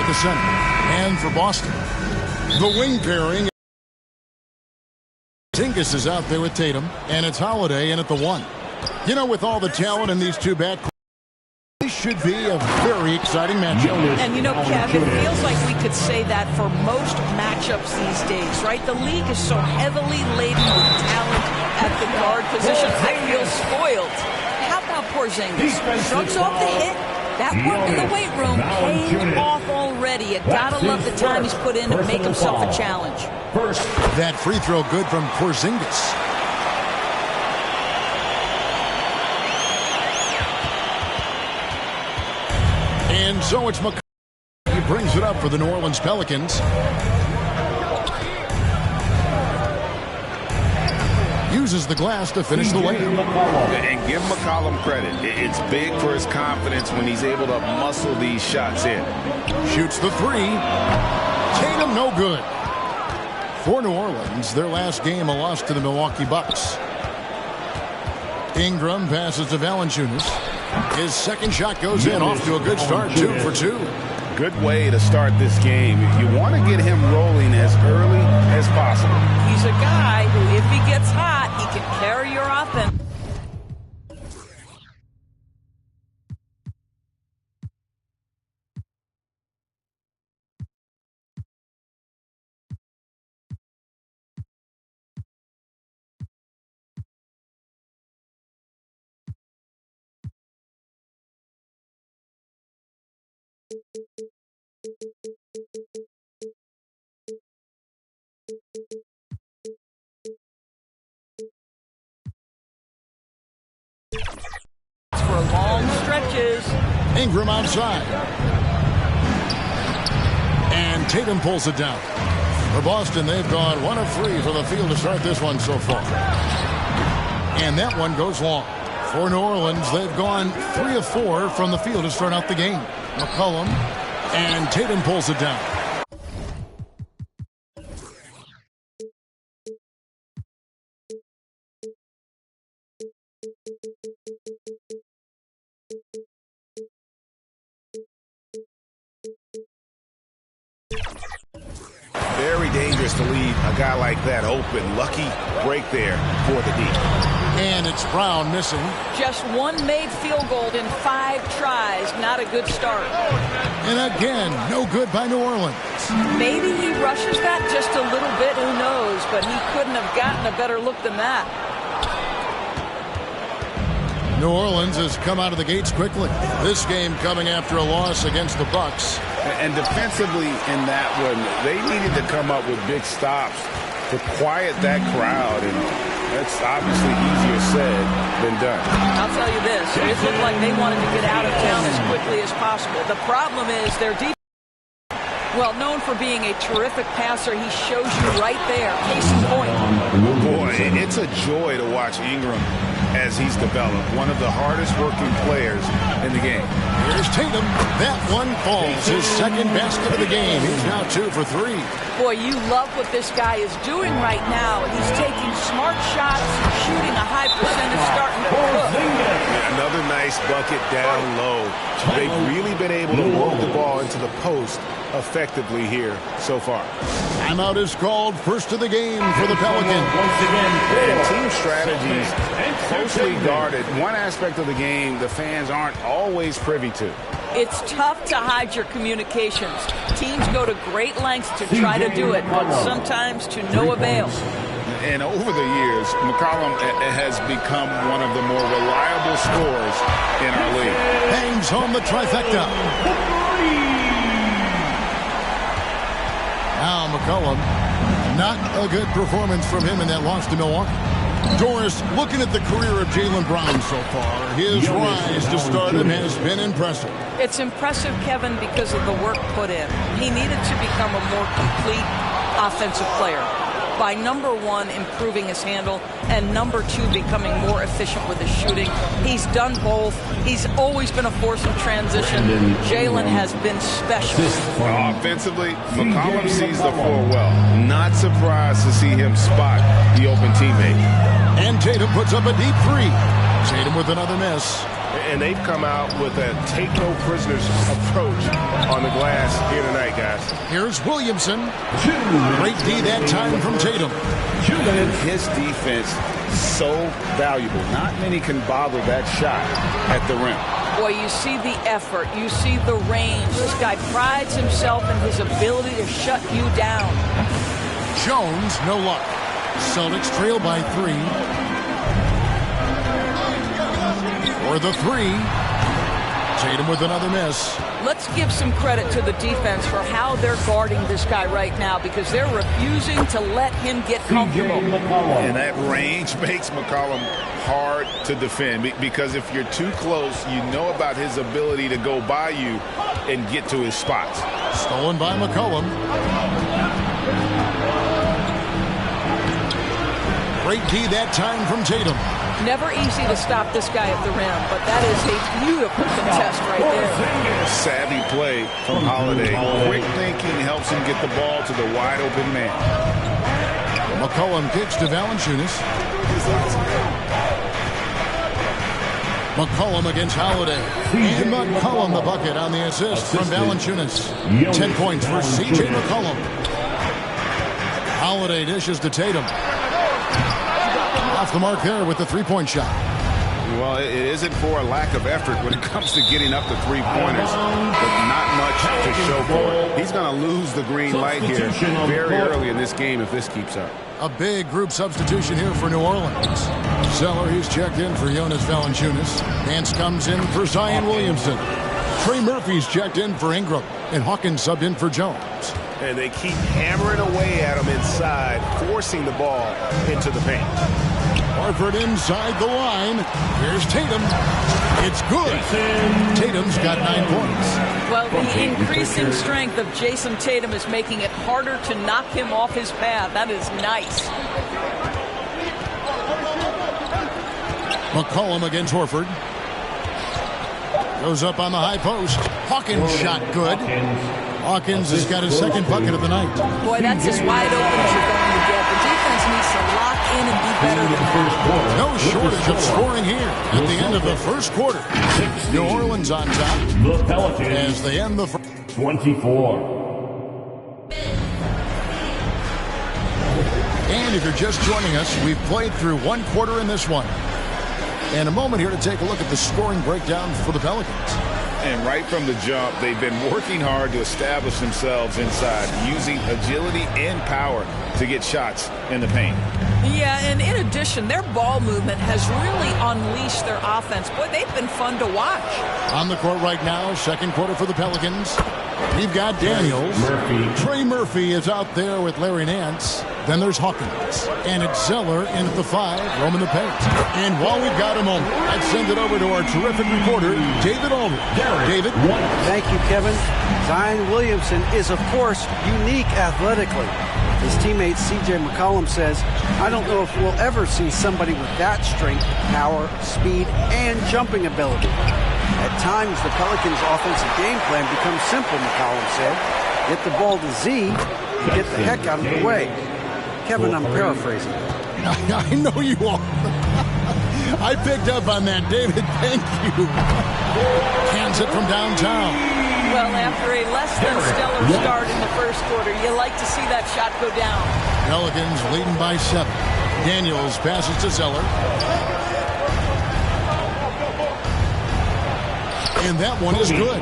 the center. And for Boston, the wing pairing. Porzingis is out there with Tatum, and it's Holiday in at the 1. You know, with all the talent in these two backcourts, this should be a very exciting matchup. And you know, Kevin, it feels like we could say that for most matchups these days, right? The league is so heavily laden with talent at the guard position. I feel spoiled. How about Porzingis? Shrugs off the hit. That work in the weight room paid off already. You gotta love the time he's put in to make himself a challenge. That free throw good from Porzingis. And so it's McCollum. He brings it up for the New Orleans Pelicans. Uses the glass to finish the layup. And give McCollum credit. It's big for his confidence when he's able to muscle these shots in. Shoots the 3. Tatum no good. For New Orleans, their last game a loss to the Milwaukee Bucks. Ingram passes to Valanciunas. His second shot goes in, off to a good start, 2 for 2. Good way to start this game. You want to get him rolling as early as possible. He's a guy who, if he gets hot, he can carry your offense. For long stretches. Ingram outside. And Tatum pulls it down. For Boston, they've gone 1 of 3 from the field to start this one so far. And that one goes long. For New Orleans, they've gone 3 of 4 from the field to start out the game. McCollum and Tatum pulls it down. Very dangerous to leave a guy like that open. Lucky break there for the D. And it's Brown missing. Just 1 made field goal in 5 tries. Not a good start. And again, no good by New Orleans. Maybe he rushes that just a little bit. Who knows? But he couldn't have gotten a better look than that. New Orleans has come out of the gates quickly. This game coming after a loss against the Bucks. And defensively in that one, they needed to come up with big stops to quiet that crowd. And that's obviously easier said than done. I'll tell you this. It looked like they wanted to get out of town as quickly as possible. The problem is their defense. Well, known for being a terrific passer, he shows you right there. Case in point. Boy, it's a joy to watch Ingram as he's developed. One of the hardest working players in the game. Here's Tatum. That one falls. His second basket of the game. He's now 2 for 3. Boy, you love what this guy is doing right now. He's taking smart shots, shooting a high percentage, starting to cook. Another nice bucket down low. They've really been able to work the ball into the post effectively here so far. Timeout is called. First of the game for the Pelicans. And team strategies closely guarded. One aspect of the game the fans aren't always privy to. It's tough to hide your communications. Teams go to great lengths to try to do it, but sometimes to no avail. And over the years, McCollum has become one of the more reliable scorers in our league. Bangs home the trifecta. Now McCollum, not a good performance from him in that loss to Milwaukee. Doris, looking at the career of Jaylen Brown so far, his rise to stardom has been impressive. It's impressive, Kevin, because of the work put in. He needed to become a more complete offensive player by, number 1, improving his handle, and number 2, becoming more efficient with his shooting. He's done both. He's always been a force in transition. Jaylen has been special. Offensively, McCollum sees the floor well. Not surprised to see him spot the open teammate. And Tatum puts up a deep 3. Tatum with another miss. And they've come out with a take no prisoners approach on the glass here tonight, guys. Here's Williamson. Great D that time from Tatum. His defense so valuable. Not many can bother that shot at the rim. Boy, you see the effort. You see the range. This guy prides himself in his ability to shut you down. Jones, no luck. Celtics trail by 3. For the 3. Tatum with another miss. Let's give some credit to the defense for how they're guarding this guy right now, because they're refusing to let him get comfortable. And that range makes McCollum hard to defend, because if you're too close, you know about his ability to go by you and get to his spots. Stolen by McCollum. Great D that time from Tatum. Never easy to stop this guy at the rim, but that is a beautiful contest right there. Savvy play from Holiday. Quick thinking helps him get the ball to the wide open man. McCollum kicks to Valanciunas. McCollum against Holiday. And McCollum the bucket on the assist from Valanciunas. 10 points for C.J. McCollum. Holiday dishes to Tatum. Off the mark there with the three-point shot. Well, it isn't for a lack of effort when it comes to getting up to three-pointers, but not much to show for it. He's going to lose the green light here very early in this game if this keeps up. A big group substitution here for New Orleans. Zeller, he's checked in for Jonas Valanciunas. Nance comes in for Zion Williamson. Trey Murphy's checked in for Ingram. And Hawkins subbed in for Jones. And they keep hammering away at him inside, forcing the ball into the paint. Harford inside the line. Here's Tatum. It's good. Tatum's got 9 points. Well, the increasing strength of Jason Tatum is making it harder to knock him off his path. That is nice. McCollum against Horford. Goes up on the high post. Hawkins shot good. Hawkins has got his second bucket of the night. Boy, that's as wide open as you're going to get. The defense needs to lock in and be better than that. No shortage of scoring here at the end of the first quarter. New Orleans on top. The Pelicans as they end the first. 24. And if you're just joining us, we've played through one quarter in this one. And a moment here to take a look at the scoring breakdown for the Pelicans. And right from the jump, they've been working hard to establish themselves inside, using agility and power to get shots in the paint. Yeah, and in addition, their ball movement has really unleashed their offense. Boy, they've been fun to watch. On the court right now, second quarter for the Pelicans. We've got Daniels. Trey Murphy is out there with Larry Nance. Then there's Hawkins. And it's Zeller in at the 5, roaming the paint. And while we've got a moment, I'd send it over to our terrific reporter, David Aldridge. David? Thank you, Kevin. Zion Williamson is, of course, unique athletically. His teammate C.J. McCollum says, I don't know if we'll ever see somebody with that strength, power, speed, and jumping ability. At times, the Pelicans' offensive game plan becomes simple, McCollum said. Get the ball to Z and get the heck out of the way. Kevin, I'm paraphrasing. I know you are. I picked up on that, David. Thank you. Cans it from downtown. Well, after a less than stellar start in the first quarter, you like to see that shot go down. Pelicans leading by 7. Daniels passes to Zeller. And that one is good.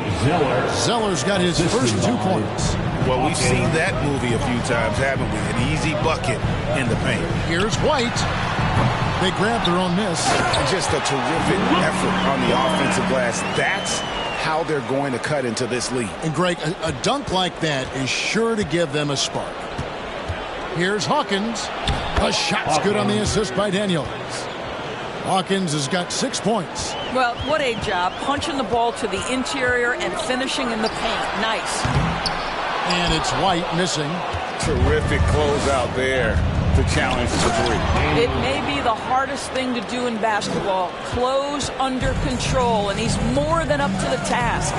Zeller's got his first 2 points. Well, we've seen that movie a few times, haven't we? An easy bucket in the paint. Here's White. They grab their own miss. Just a terrific effort on the offensive glass. That's how they're going to cut into this lead. And Greg, a dunk like that is sure to give them a spark. Here's Hawkins. A shot's good on the assist by Daniels. Hawkins has got 6 points. Well, what a job. Punching the ball to the interior and finishing in the paint. Nice. And it's White missing. Terrific closeout there to challenge the 3. It may be the hardest thing to do in basketball. Close under control, and he's more than up to the task.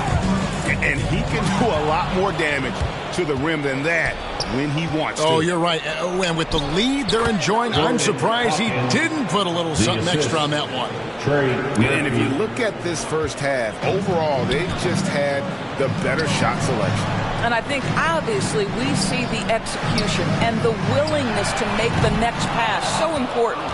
And he can do a lot more damage to the rim than that when he wants to. Oh, you're right. And with the lead they're enjoying, I'm surprised he didn't put a little something extra on that one. And if you look at this first half, overall, they've just had the better shot selection. And I think, obviously, we see the execution and the willingness to make the next pass so important.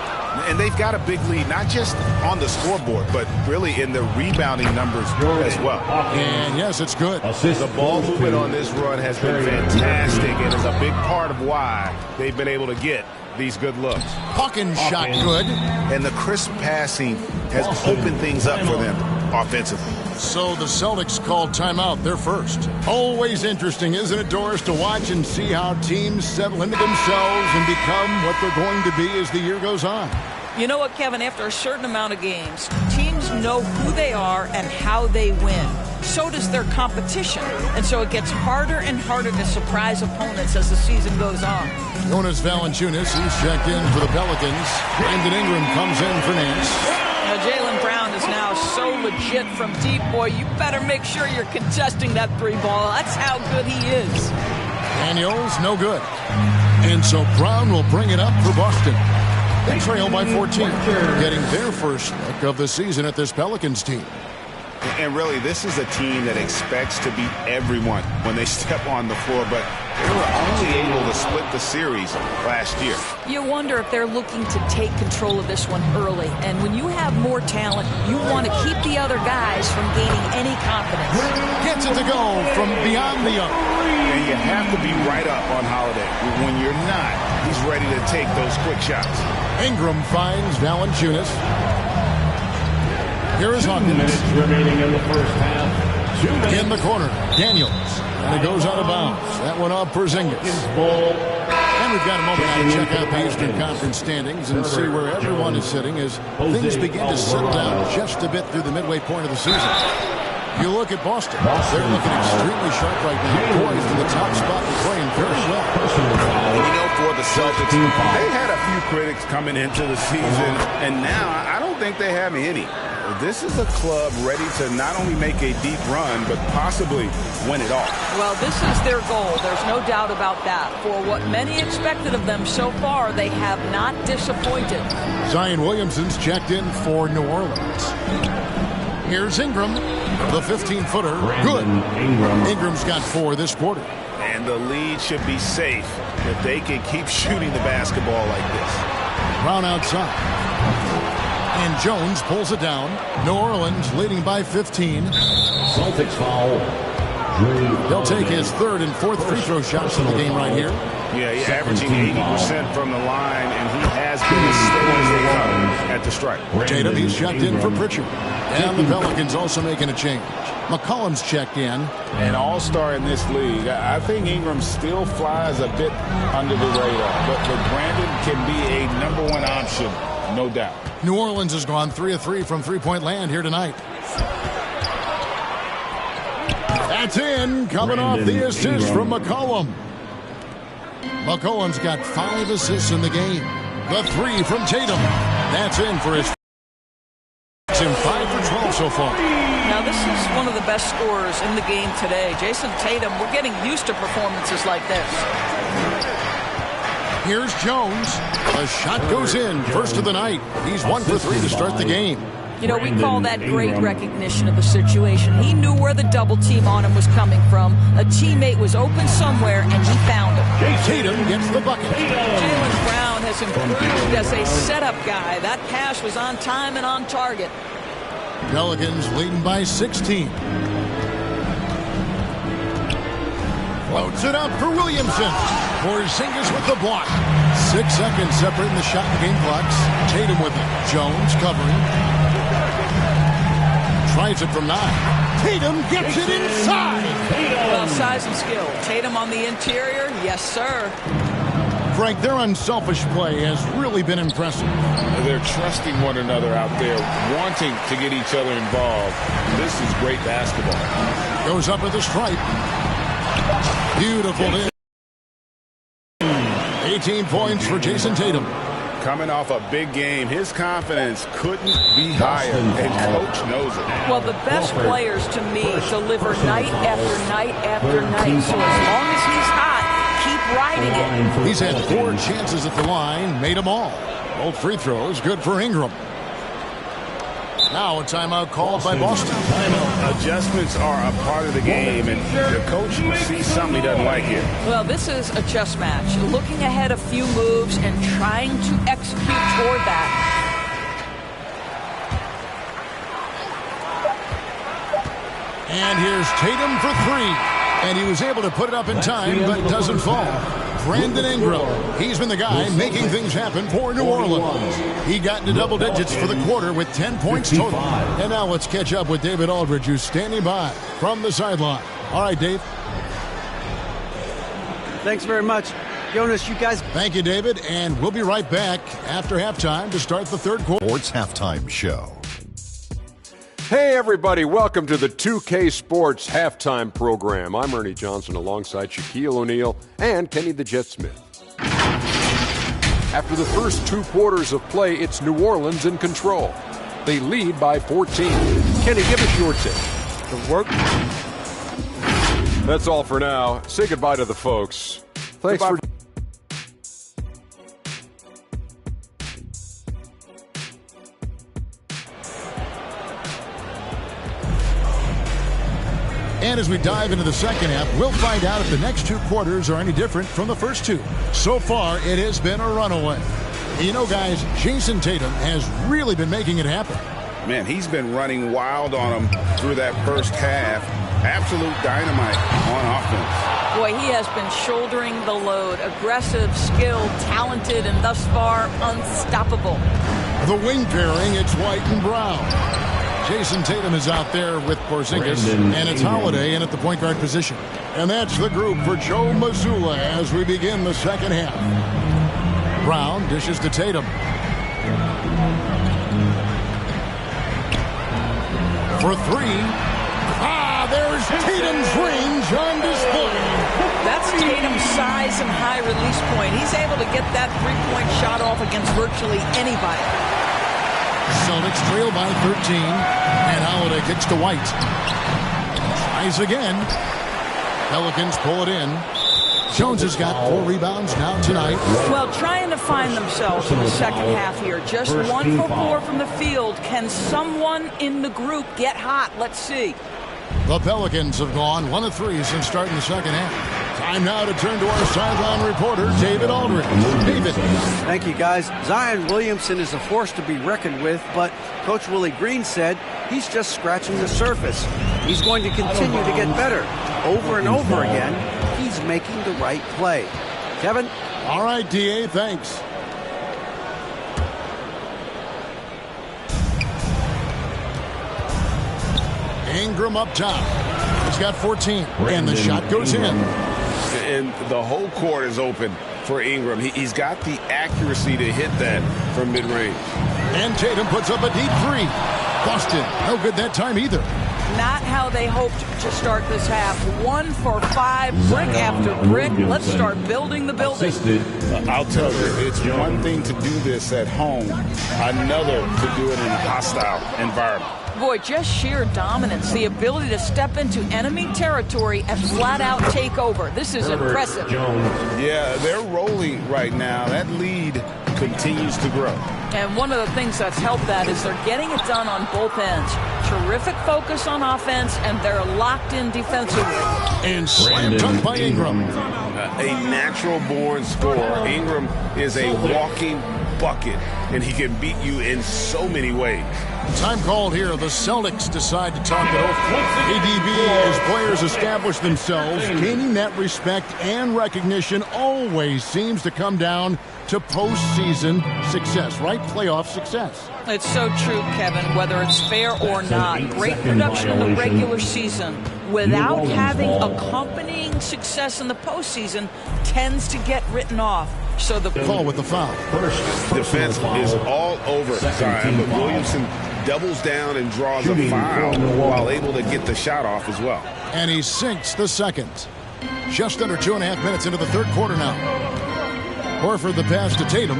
And they've got a big lead, not just on the scoreboard, but really in the rebounding numbers as well. And, yes, it's good. The ball movement on this run has been fantastic and is a big part of why they've been able to get these good looks. Hawkins shot good. And the crisp passing has opened things up for them offensively. So the Celtics called timeout. They're first. Always interesting, isn't it, Doris, to watch and see how teams settle into themselves and become what they're going to be as the year goes on. You know what, Kevin? After a certain amount of games, teams know who they are and how they win. So does their competition. And so it gets harder and harder to surprise opponents as the season goes on. Jonas Valanciunas, he's checked in for the Pelicans. Brandon Ingram comes in for Nance. Now, Jaylen Brown is now so legit from deep, boy. You better make sure you're contesting that three ball. That's how good he is. Daniels, no good. And so Brown will bring it up for Boston. They trail by 14, getting their first look of the season at this Pelicans team. And really, this is a team that expects to beat everyone when they step on the floor, but they were only able to split the series last year. You wonder if they're looking to take control of this one early. And when you have more talent, you want to keep the other guys from gaining any confidence. Gets it to go from beyond the arc. And you have to be right up on Holiday. When you're not, he's ready to take those quick shots. Ingram finds Valanciunas. Here is Hawkins. 2 minutes remaining in the first half. In the corner, Daniels. And it goes out of bounds. That one off Porzingis. And we've got a moment now to check out the Eastern Conference standings and see where everyone is sitting as things begin to settle down just a bit through the midway point of the season. You look at Boston. They're looking extremely sharp right now, poised in the top spot and playing very well. You know, for the Celtics, they had a few critics coming into the season, and now I don't think they have any. This is a club ready to not only make a deep run, but possibly win it all. Well, this is their goal. There's no doubt about that. For what many expected of them so far, they have not disappointed. Zion Williamson's checked in for New Orleans. Here's Ingram, the 15-footer. Good. Ingram's got 4 this quarter. And the lead should be safe if they can keep shooting the basketball like this. Brown outside. And Jones pulls it down. New Orleans leading by 15. Celtics foul. He'll take his 3rd and 4th free throw shots in the game right here. Yeah, he's averaging 80% from the line, and he has been as steady as they come at the stripe. Tatum, he's checked in for Pritchard. And the Pelicans also making a change. McCollum's checked in. An all-star in this league. I think Ingram still flies a bit under the radar, but Brandon can be a #1 option, no doubt. New Orleans has gone 3 of 3 from three-point land here tonight. That's in, coming off the assist from McCollum. McCollum's got 5 assists in the game. The 3 from Tatum. That's in for his. It's in 5 for 12 so far. Now, this is one of the best scorers in the game today. Jason Tatum, we're getting used to performances like this. Here's Jones. The shot goes in. First of the night. He's 1 for 3 to start the game. You know, we call that great recognition of the situation. He knew where the double team on him was coming from. A teammate was open somewhere, and he found him. Tatum gets the bucket. Jaylen Brown has improved as a setup guy. That pass was on time and on target. Pelicans leading by 16. Floats it up for Williamson. Porzingis with the block. 6 seconds separating the shot and game clocks. Tatum with it. Jones covering. Tries it from 9. Tatum gets it inside. Well, size and skill. Tatum on the interior. Yes, sir. Frank, their unselfish play has really been impressive. They're trusting one another out there, wanting to get each other involved. This is great basketball. Goes up at the stripe. Beautiful hit. 18 points for Jason Tatum. Coming off a big game, his confidence couldn't be higher, and Coach knows it. Well, the best players, to me, deliver night after night after night. So as long as he's hot, keep riding it. He's had 4 chances at the line, made them all. Both free throws, good for Ingram. Now a timeout called by Boston. Adjustments are a part of the game, and the coach sees something he doesn't like here. Well, this is a chess match. Looking ahead a few moves and trying to execute toward that. And here's Tatum for 3. And he was able to put it up in time, but doesn't fall. Brandon Ingram, he's been the guy making things happen for New Orleans. He got into double digits for the quarter with 10 points total. And now let's catch up with David Aldridge, who's standing by from the sideline. All right, Dave. Thanks very much. Jonas, you guys. Thank you, David. And we'll be right back after halftime to start the third quarter. Sports Halftime Show. Hey, everybody. Welcome to the 2K Sports Halftime Program. I'm Ernie Johnson alongside Shaquille O'Neal and Kenny the Jet Smith. After the first 2 quarters of play, it's New Orleans in control. They lead by 14. Kenny, give us your take. The work. That's all for now. Say goodbye to the folks. Thanks for... And as we dive into the second half, we'll find out if the next 2 quarters are any different from the first 2. So far, it has been a runaway. You know, guys, Jason Tatum has really been making it happen. Man, he's been running wild on him through that first half. Absolute dynamite on offense. Boy, he has been shouldering the load. Aggressive, skilled, talented, and thus far unstoppable. The wing pairing, it's White and Brown. Jason Tatum is out there with Porzingis, and it's Holiday in at the point guard position. And that's the group for Joe Mazzulla as we begin the second half. Brown dishes to Tatum. For 3. There's Tatum's range on display. That's Tatum's size and high release point. He's able to get that three-point shot off against virtually anybody. Celtics trail by 13, and Holiday kicks to White. Tries again. Pelicans pull it in. Jones has got 4 rebounds now tonight. Well, trying to find themselves in the second half here. Just 1 for 4 from the field. Can someone in the group get hot? Let's see. The Pelicans have gone 1 of 3 since starting the second half. Time now to turn to our sideline reporter, David Aldridge. David. Thank you, guys. Zion Williamson is a force to be reckoned with, but Coach Willie Green said he's just scratching the surface. He's going to continue to get better. Over and over again, he's making the right play. Kevin? All right, D.A., thanks. Ingram up top. He's got 14, and the shot goes in. And the whole court is open for Ingram. He's got the accuracy to hit that from mid-range. And Tatum puts up a deep 3. Boston, no good that time either. Not how they hoped to start this half. 1 for 5, brick after brick. Let's start building the building. I'll tell you, it's one thing to do this at home, another to do it in a hostile environment. Boy, just sheer dominance, the ability to step into enemy territory and flat out take over. This is impressive. Yeah, they're rolling right now. That lead continues to grow. And one of the things that's helped that is they're getting it done on both ends. Terrific focus on offense, and they're locked in defensively. And slam dunk by Ingram. A natural-born scorer. Ingram is a walking bucket, and he can beat you in so many ways. Time called here. The Celtics decide to talk it over. ADB, as players establish themselves, gaining that respect and recognition always seems to come down to postseason success, right? Playoff success. It's so true, Kevin, whether it's fair or not. Great production in the regular season without having accompanying success in the postseason tends to get written off. So the call with the foul. Defense is all over Zion, but Williamson doubles down and draws a foul while able to get the shot off as well. And he sinks the second. Just under 2.5 minutes into the third quarter now. Horford the pass to Tatum.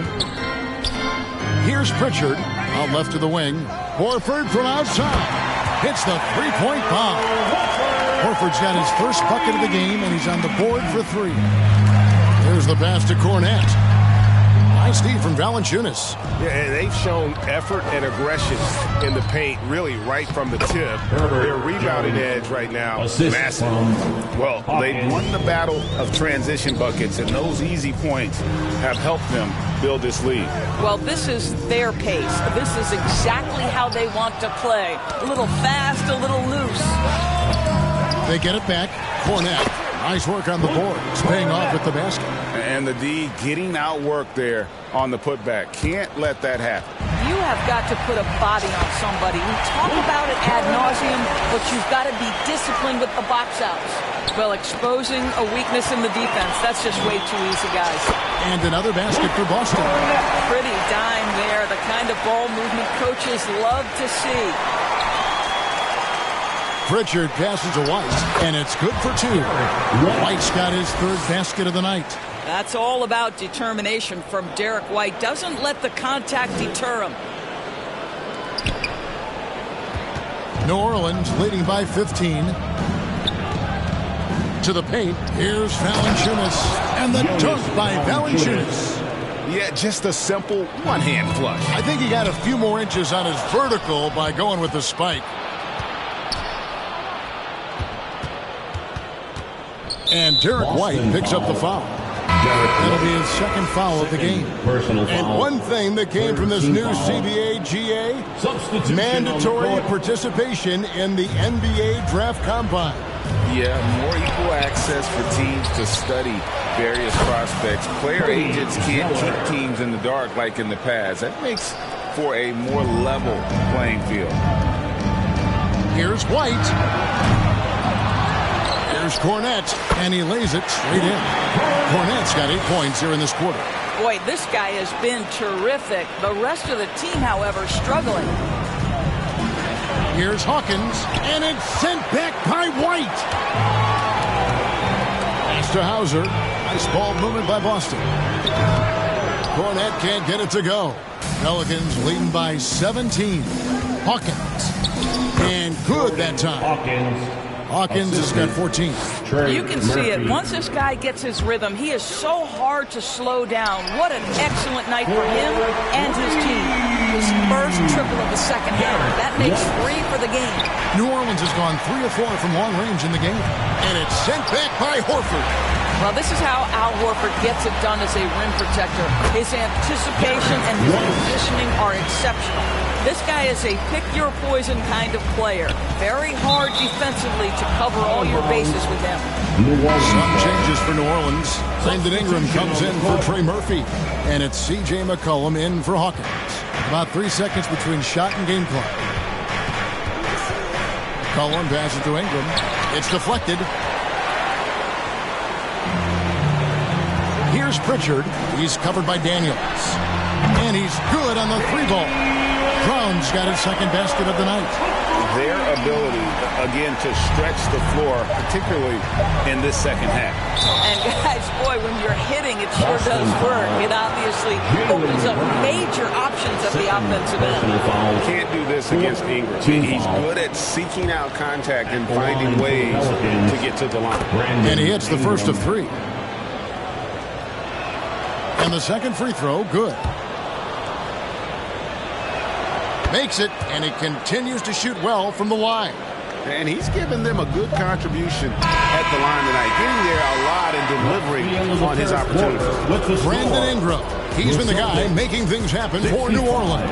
Here's Pritchard out left to the wing. Horford from outside hits the three-point bomb. Horford's got his first bucket of the game, and he's on the board for 3. There's the pass to Cornette. Nice D from Valanciunas. Yeah, they've shown effort and aggression in the paint, really right from the tip. Their rebounding edge right now, massive. Well, they've won the battle of transition buckets, and those easy points have helped them build this lead. Well, this is their pace. This is exactly how they want to play. A little fast, a little loose. They get it back. Cornette. Nice work on the board. It's paying off with the basket. And the D getting outworked there on the putback. Can't let that happen. You have got to put a body on somebody. We talk about it ad nauseum, but you've got to be disciplined with the box outs. Well, exposing a weakness in the defense, that's just way too easy, guys. And another basket for Boston. Pretty dime there, the kind of ball movement coaches love to see. Pritchard passes to White, and it's good for 2. White's got his 3rd basket of the night. That's all about determination from Derek White. Doesn't let the contact deter him. New Orleans leading by 15. To the paint. Here's Valanciunas. And the dunk by Valanciunas. Yeah, just a simple one-hand flush. I think he got a few more inches on his vertical by going with the spike. And Derek White picks up the foul. That'll be his 2nd foul of the game. And one thing that came from this new CBA GA, mandatory participation in the NBA Draft Combine. Yeah, more equal access for teams to study various prospects. Player agents can't keep teams in the dark like in the past. That makes for a more level playing field. Here's White. There's Cornette, and he lays it straight in. Cornette's got 8 points here in this quarter. Boy, this guy has been terrific. The rest of the team, however, struggling. Here's Hawkins, and it's sent back by White. Pass to Hauser. Nice ball movement by Boston. Cornette can't get it to go. Pelicans leading by 17. Hawkins. And good that time. Hawkins has got 14. You can see it. Once this guy gets his rhythm, he is so hard to slow down. What an excellent night for him and his team. His first triple of the second half. That makes 3 for the game. New Orleans has gone 3 of 4 from long range in the game. And it's sent back by Horford. Well, this is how Al Horford gets it done as a rim protector. His anticipation and his positioning are exceptional. This guy is a pick-your-poison kind of player. Very hard defensively to cover all your bases with him. Some changes for New Orleans. Brandon Ingram comes in for Trey Murphy. And it's C.J. McCollum in for Hawkins. About 3 seconds between shot and game clock. McCollum passes to Ingram. It's deflected. Here's Pritchard. He's covered by Daniels. And he's good on the 3-ball. Brown's got his 2nd basket of the night. Their ability, again, to stretch the floor, particularly in this second half. And guys, boy, when you're hitting, it sure does work. It obviously opens up major options at the offensive end. Can't do this against Ingram. He's good at seeking out contact and finding ways to get to the line. And he hits the first of 3. And the 2nd free throw, good. Makes it, and he continues to shoot well from the line. And he's given them a good contribution at the line tonight, getting there a lot and delivering on his opportunities. Brandon Ingram, he's been the guy making things happen for New Orleans.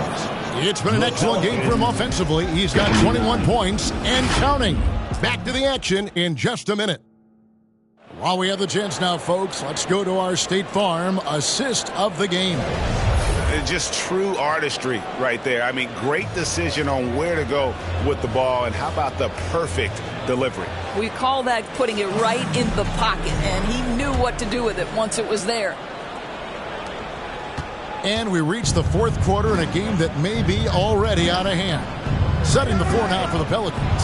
It's been an excellent game for him offensively. He's got 21 points and counting. Back to the action in just a minute. While we have the chance now, folks, let's go to our State Farm assist of the game. Just true artistry right there. I mean, great decision on where to go with the ball, and how about the perfect delivery? We call that putting it right in the pocket, and he knew what to do with it once it was there. And we reach the 4th quarter in a game that may be already out of hand. Setting the floor now for the Pelicans.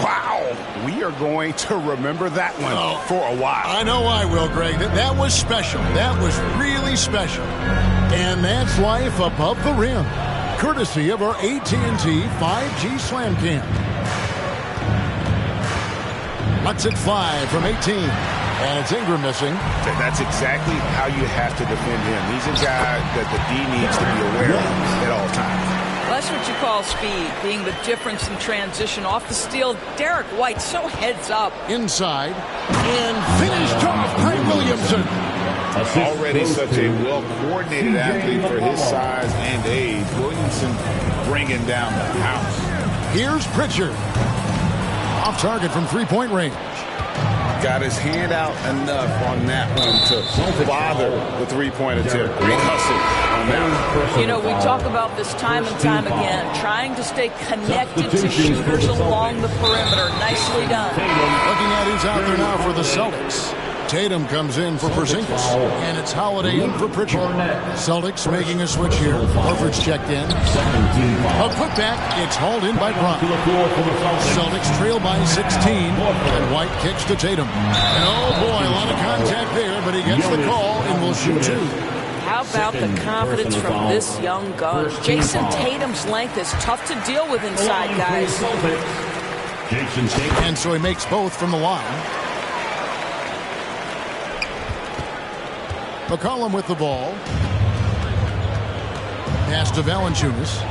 Wow! We we are going to remember that one for a while. I know I will, Greg. That was special. That was really special. And that's life above the rim, courtesy of our AT&T 5G Slam Cam. Lets it fly from 18. And it's Ingram missing. That's exactly how you have to defend him. He's a guy that the D needs to be aware of at all times. That's what you call speed, being the difference in transition. Off the steal, Derek White so heads up. Inside. And finished off by Williamson. Already such a well-coordinated athlete for his size and age. Williamson bringing down the house. Here's Pritchard. Off target from three-point range. Got his hand out enough on that one to bother the three-point attempt. Great hustle on that one. You know, we talk about this time and time again, trying to stay connected to shooters along the perimeter. Nicely done. Looking at who's out there now for the Celtics. Tatum comes in for Porzingis, and it's Holiday in for Pritchard. Celtics making a switch here. Horford's checked in. A putback. It's hauled in by Brown. Celtics trail by 16, and White kicks to Tatum. And oh boy, a lot of contact there, but he gets the call and will shoot two. How about the confidence from this young gun? Jason Tatum's length is tough to deal with inside, guys. And so he makes both from the line. McCollum with the ball. Pass to Valanciunas.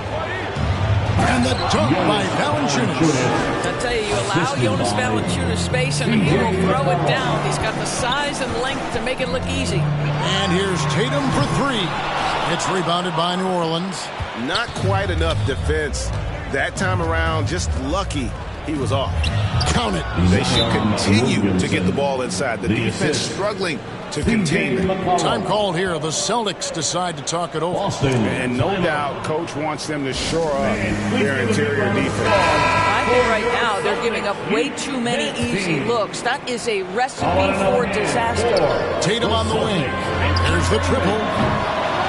And the dunk by Valanciunas. I tell you, allow Jonas Valanciunas space and he will throw it down. He's got the size and length to make it look easy. And here's Tatum for three. It's rebounded by New Orleans. Not quite enough defense that time around. Just lucky he was off. Count it. They should continue to get the ball inside. The defense struggling to contain them. Time called here. The Celtics decide to talk it over. And no doubt coach wants them to shore up their interior defense. I think right now they're giving up way too many easy looks. That is a recipe for disaster. Tatum on the wing. There's the triple.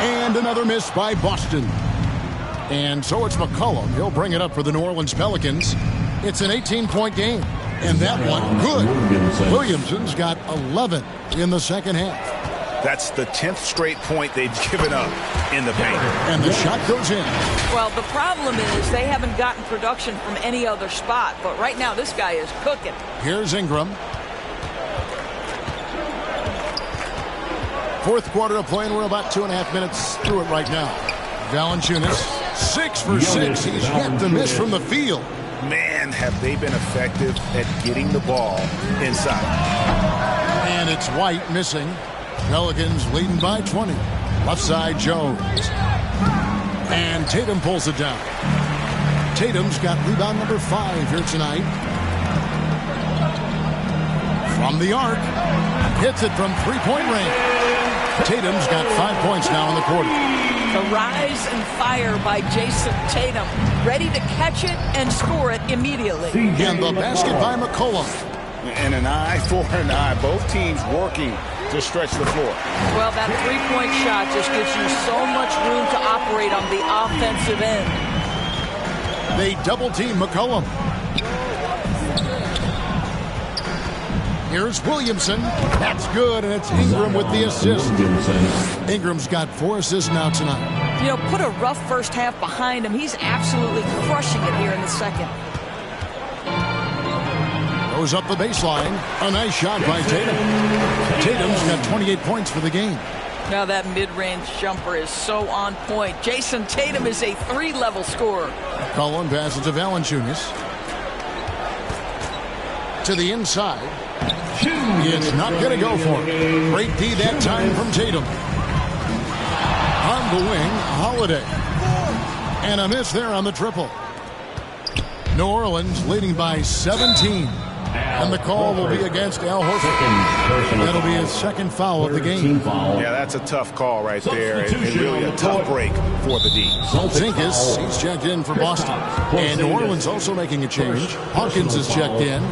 And another miss by Boston. And so it's McCollum. He'll bring it up for the New Orleans Pelicans. It's an 18-point game. And that one, good. Williamson's got 11 in the second half. That's the 10th straight point they've given up in the paint. And the shot goes in. Well, the problem is they haven't gotten production from any other spot. But right now, this guy is cooking. Here's Ingram. Fourth quarter of play, and we're about 2.5 minutes through it right now. Valanciunas, 6 for 6. He's yet to miss from the field. Man, have they been effective at getting the ball inside. And it's White missing. Pelicans leading by 20. Left side, Jones. And Tatum pulls it down. Tatum's got rebound number 5 here tonight. From the arc. Hits it from three-point range. Tatum's got 5 points now in the quarter. The rise and fire by Jason Tatum. Ready to catch it and score it immediately. And the basket by McCollum. And an eye for an eye. Both teams working to stretch the floor. Well, that three-point shot just gives you so much room to operate on the offensive end. They double-team McCollum. Here's Williamson. That's good, and it's Ingram with the assist. Ingram's got 4 assists now tonight. You know, put a rough first half behind him. He's absolutely crushing it here in the second. Goes up the baseline. A nice shot by Tatum. Tatum's got 28 points for the game. Now that mid-range jumper is so on point. Jason Tatum is a 3-level scorer. Cullen passes to Valanciunas. To the inside. It's not going to go for him. Great D that time from Tatum. On the wing, Holiday. And a miss there on the triple. New Orleans leading by 17. And the call will be against Al Horford. That'll be his second foul of the game. Yeah, that's a tough call right there. And really a tough break for the D. Zinkas, he's checked in for Boston. And New Orleans also making a change. Hawkins is checked in.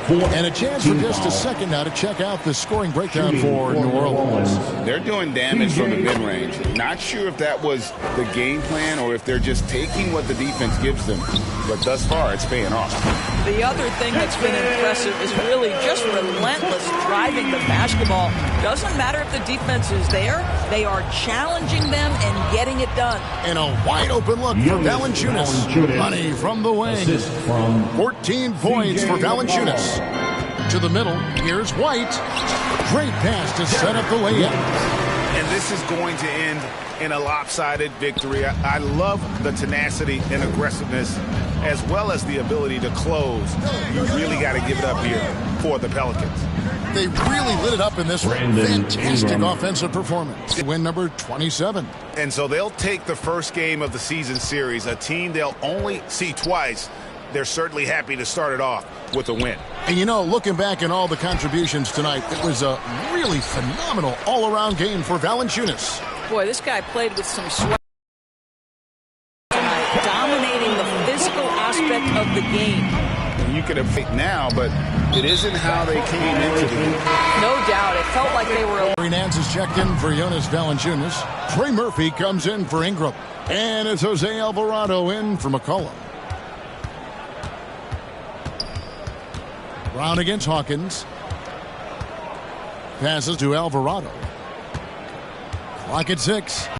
And a chance for just a second now to check out the scoring breakdown for New Orleans. They're doing damage from the mid-range. Not sure if that was the game plan or if they're just taking what the defense gives them. But thus far, it's paying off. The other thing that's been impressive is really just relentless driving the basketball. Doesn't matter if the defense is there, they are challenging them and getting it done. And a wide open look for Valanciunas. Money from the wing. 14 points for Valanciunas. To the middle, here's White. Great pass to set up the layup. And this is going to end in a lopsided victory. I love the tenacity and aggressiveness as well as the ability to close. You really got to give it up here for the Pelicans. They really lit it up in this one. Fantastic offensive performance. Win number 27. And so they'll take the first game of the season series, a team they'll only see twice. They're certainly happy to start it off with a win. And, you know, looking back at all the contributions tonight, it was a really phenomenal all-around game for Valanciunas. Boy, this guy played with some sweat tonight, dominating the physical aspect of the game. And you could have picked now, but it isn't how they came into the game. No doubt. It felt like they were... Larry Nance is checked in for Jonas Valanciunas. Trey Murphy comes in for Ingram. And it's Jose Alvarado in for McCollum. Brown against Hawkins. Passes to Alvarado. Clock at 6.